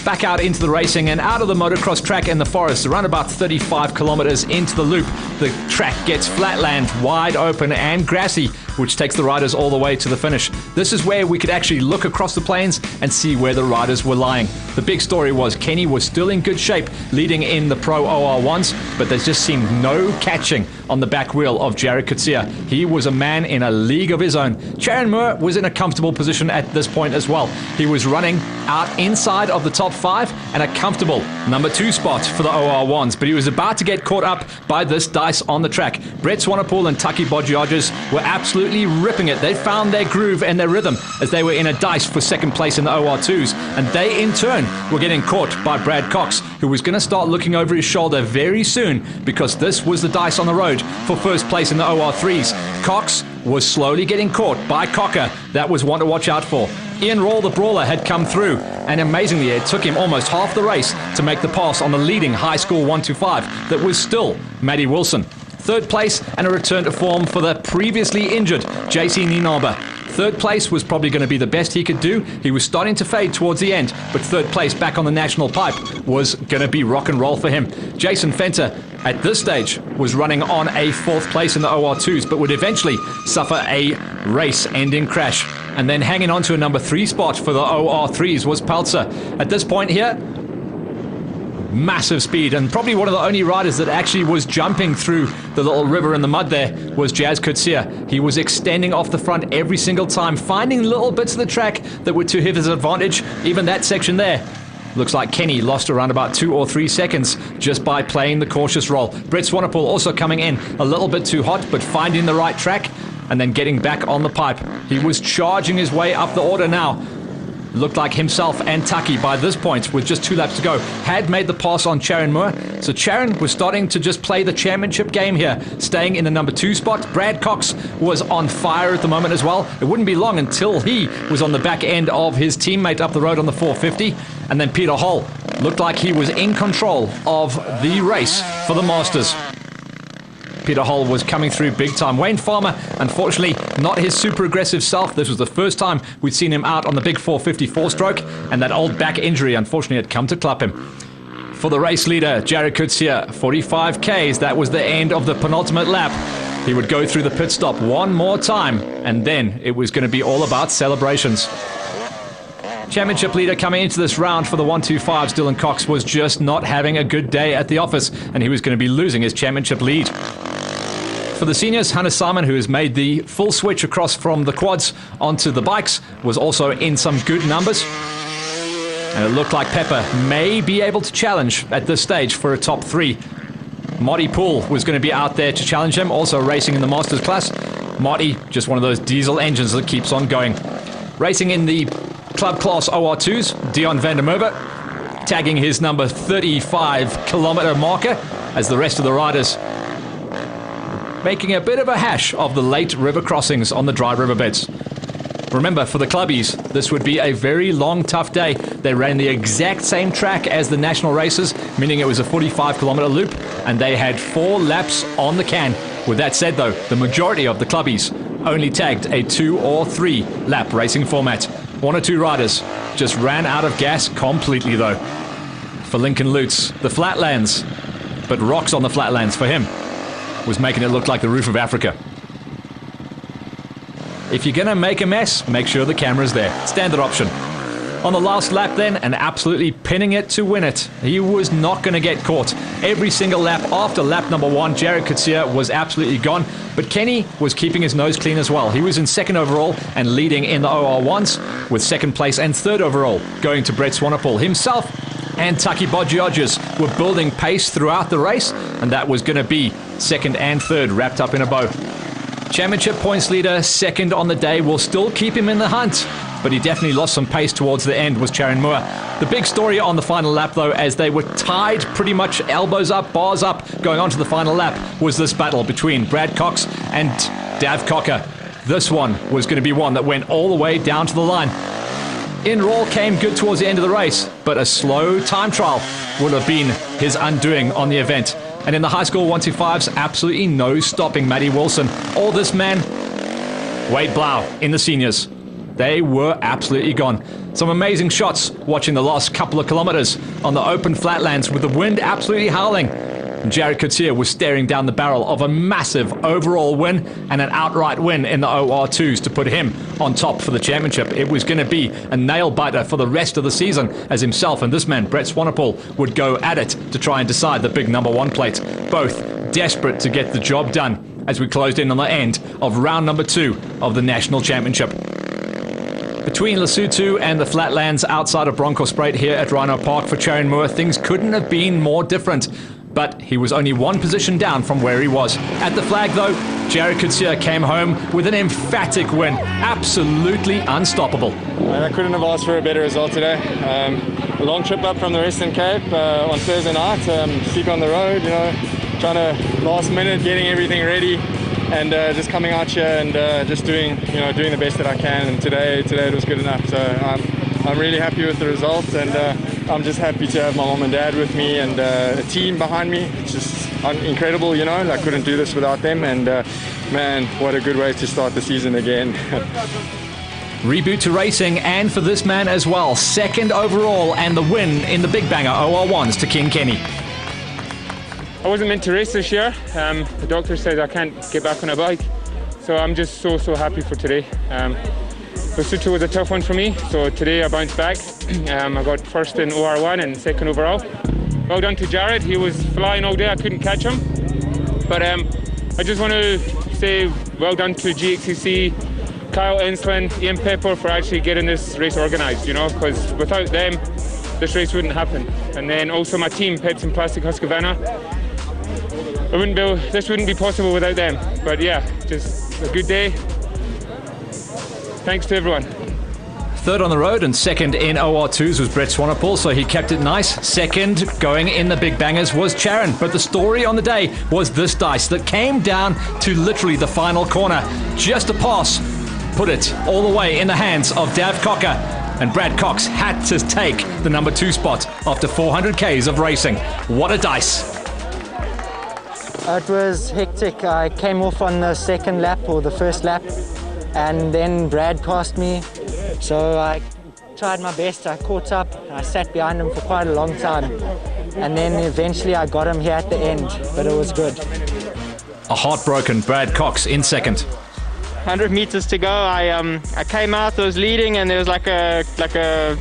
back out into the racing and out of the motocross track in the forest, around about 35 kilometers into the loop. The track gets flatland, wide open and grassy, which takes the riders all the way to the finish. This is where we could actually look across the plains and see where the riders were lying. The big story was Kenny was still in good shape leading in the Pro OR1s, but there just seemed no catching on the back wheel of Jared Coetzee. He was a man in a league of his own. Charon Moore was in a comfortable position at this point as well. He was running out inside of the top 5 and a comfortable number 2 spot for the OR1s, but he was about to get caught up by this dice on the track. Brett Swanepoel and Taki Bodgiodges were absolutely ripping it. They found their groove and their rhythm as they were in a dice for second place in the OR2s, and they in turn were getting caught by Brad Cox, who was going to start looking over his shoulder very soon because this was the dice on the road for first place in the OR3s. Cox was slowly getting caught by Cocker. That was one to watch out for. Ian Rawle, the brawler, had come through, and amazingly it took him almost half the race to make the pass on the leading high score 125 that was still Matty Wilson. Third place and a return to form for the previously injured JC Nienaber. Third place was probably going to be the best he could do. He was starting to fade towards the end, but third place back on the national pipe was going to be rock and roll for him. Jason Fenter at this stage was running on a fourth place in the OR2s, but would eventually suffer a race-ending crash. And then hanging on to a number 3 spot for the OR3s was Peltzer. At this point here, massive speed, and probably one of the only riders that actually was jumping through the little river in the mud there was Jazz Coetzee. He was extending off the front every single time, finding little bits of the track that were to his advantage. Even that section there, looks like Kenny lost around about 2 or 3 seconds just by playing the cautious role. Brett Swanepoel also coming in a little bit too hot, but finding the right track and then getting back on the pipe. He was charging his way up the order now. Looked like himself and Taki by this point, with just 2 laps to go, had made the pass on Charon Moore. So Charon was starting to just play the championship game here, staying in the number 2 spot. Brad Cox was on fire at the moment as well. It wouldn't be long until he was on the back end of his teammate up the road on the 450. And then Peter Hull looked like he was in control of the race for the Masters. Peter Hull was coming through big time. Wayne Farmer, unfortunately, not his super aggressive self. This was the first time we'd seen him out on the big 454 stroke, and that old back injury, unfortunately, had come to club him. For the race leader, Jared Coetzee, 45 Ks. That was the end of the penultimate lap. He would go through the pit stop one more time, and then it was going to be all about celebrations. Championship leader coming into this round for the 125s, Dylan Cox, was just not having a good day at the office, and he was going to be losing his championship lead. For the seniors, Hunter Simon, who has made the full switch across from the quads onto the bikes, was also in some good numbers. And it looked like Pepper may be able to challenge at this stage for a top 3. Marty Poole was going to be out there to challenge him, also racing in the Masters class. Marty, just one of those diesel engines that keeps on going. Racing in the club class OR2s, Dion van der Merwe, tagging his number 35 kilometer marker as the rest of the riders making a bit of a hash of the late river crossings on the dry riverbeds. Remember, for the clubbies, this would be a very long, tough day. They ran the exact same track as the national races, meaning it was a 45-kilometer loop, and they had 4 laps on the can. With that said, though, the majority of the clubbies only tagged a 2 or 3 lap racing format. 1 or 2 riders just ran out of gas completely, though. For Lincoln Lutz, the flatlands, but rocks on the flatlands for him, was making it look like the roof of Africa. If you're gonna make a mess, make sure the camera's there. Standard option. On the last lap then, and absolutely pinning it to win it, he was not gonna get caught. Every single lap after lap number 1, Jared Coetzee was absolutely gone, but Kenny was keeping his nose clean as well. He was in 2nd overall and leading in the OR1s, with 2nd place and 3rd overall going to Brett Swanepoel. Himself and Taki Bodgiodges were building pace throughout the race, and that was going to be 2nd and 3rd wrapped up in a bow. Championship points leader, 2nd on the day, will still keep him in the hunt, but he definitely lost some pace towards the end, was Charon Moore. The big story on the final lap, though, as they were tied pretty much elbows up, bars up, going on to the final lap, was this battle between Brad Cox and Dav Cocker. This one was going to be one that went all the way down to the line. Ian Rawle came good towards the end of the race, but a slow time trial would have been his undoing on the event. And in the high school 125s, absolutely no stopping Matty Wilson. All this man, Wade Blau in the seniors. They were absolutely gone. Some amazing shots watching the last couple of kilometers on the open flatlands with the wind absolutely howling. And Jared Coetzee was staring down the barrel of a massive overall win and an outright win in the OR2s to put him on top for the championship. It was going to be a nail-biter for the rest of the season as himself and this man, Brett Swanepoel, would go at it to try and decide the big #1 plate. Both desperate to get the job done as we closed in on the end of round number 2 of the National Championship. Between Lesotho and the flatlands outside of Bronkhorstspruit here at Rhino Park for Charon Moore, things couldn't have been more different. But he was only one position down from where he was. At the flag, though, Jared Coetzee came home with an emphatic win. Absolutely unstoppable. I couldn't have asked for a better result today. A long trip up from the Western Cape on Thursday night, sleep on the road, trying to last minute getting everything ready, and just coming out here and just doing the best that I can. And today it was good enough. So I'm really happy with the result, and I'm just happy to have my mom and dad with me and a team behind me. It's just incredible, I couldn't do this without them, and man, what a good way to start the season again. Reboot to racing, and for this man as well, second overall and the win in the Big Banger OR1s to King Kenny. I wasn't meant to race this year. The doctor said I can't get back on a bike, so I'm just so happy for today. Lesotho was a tough one for me, so today I bounced back. I got first in OR1 and second overall. Well done to Jared, he was flying all day, I couldn't catch him. But I just want to say well done to GXCC, Kyle Enslin, Ian Pepper for actually getting this race organised, because without them, this race wouldn't happen. And then also my team, Pets and Plastic Husqvarna. This wouldn't be possible without them. But yeah, just a good day. Thanks to everyone. Third on the road and second in OR2s was Brett Swanepoel, so he kept it nice. Second going in the Big Bangers was Charon, but the story on the day was this dice that came down to literally the final corner. Just a pass put it all the way in the hands of Dav Cocker, and Brad Cox had to take the #2 spot after 400 Ks of racing. What a dice. It was hectic. I came off on the second lap or the first lap, and then Brad passed me, so I tried my best. I caught up, I sat behind him for quite a long time, and then eventually I got him here at the end, but it was good. A heartbroken Brad Cox in second. 100 meters to go. I came out, I was leading, and there was like a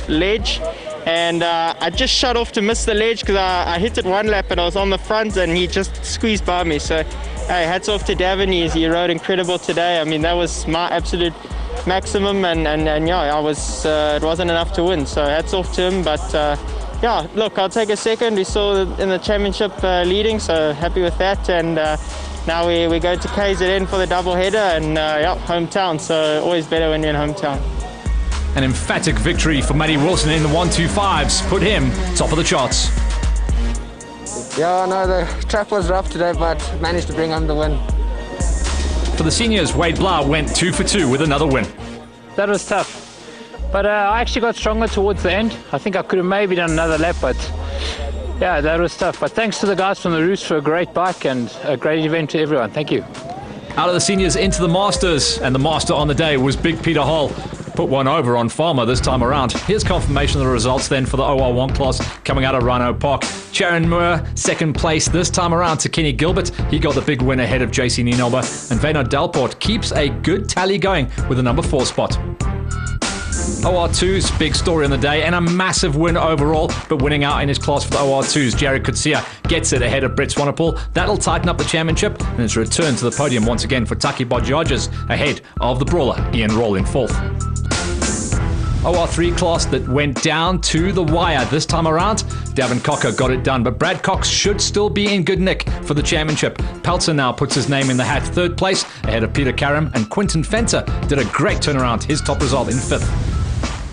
ledge, and I just shut off to miss the ledge because I hit it one lap and I was on the front and he just squeezed by me. So hey, hats off to Davin, he rode incredible today. I mean, that was my absolute maximum, and yeah, it wasn't enough to win, so hats off to him. But yeah, look, I'll take a second. We saw in the championship leading, so happy with that. And now we go to KZN for the double header, and yeah, hometown, so always better when you're in hometown. An emphatic victory for Matty Wilson in the 125s put him top of the charts. Yeah, no, the track was rough today, but managed to bring home the win. For the seniors, Wade Blau went 2 for 2 with another win. That was tough, but I actually got stronger towards the end. I think I could have maybe done another lap, but yeah, that was tough. But thanks to the guys from the Roost for a great bike and a great event to everyone. Thank you. Out of the seniors into the Masters, and the master on the day was Big Peter Hall. Put one over on Farmer this time around. Here's confirmation of the results then for the OR1 class coming out of Rhino Park. Charon Moore, second place this time around to Kenny Gilbert. He got the big win ahead of JC Nienoba. And Veno Delport keeps a good tally going with the number 4 spot. OR2's big story on the day and a massive win overall, but winning out in his class for the OR2's, Jared Coetzee gets it ahead of Brett Swanepoel. That'll tighten up the championship, and it's a return to the podium once again for Taki Bajajas ahead of the brawler Ian Roll in 4th. OR3 class that went down to the wire this time around. Davin Cocker got it done, but Brad Cox should still be in good nick for the championship. Peltzer now puts his name in the hat, 3rd place ahead of Peter Karam, and Quinton Fenter did a great turnaround, his top result in 5th.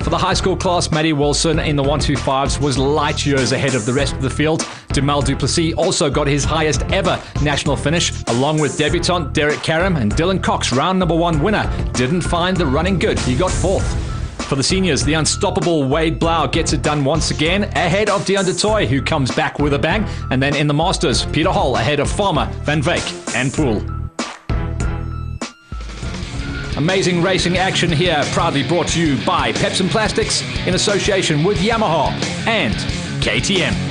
For the high school class, Matty Wilson in the 125s was light years ahead of the rest of the field. Dumal Duplessis also got his highest ever national finish, along with debutant Derek Karam, and Dylan Cox, round number 1 winner, didn't find the running good. He got 4th. For the seniors, the unstoppable Wade Blau gets it done once again, ahead of Deon de Toy, who comes back with a bang. And then in the Masters, Peter Hall ahead of Farmer, Van Veek and Poole. Amazing racing action here, proudly brought to you by Pepsi Plastics in association with Yamaha and KTM.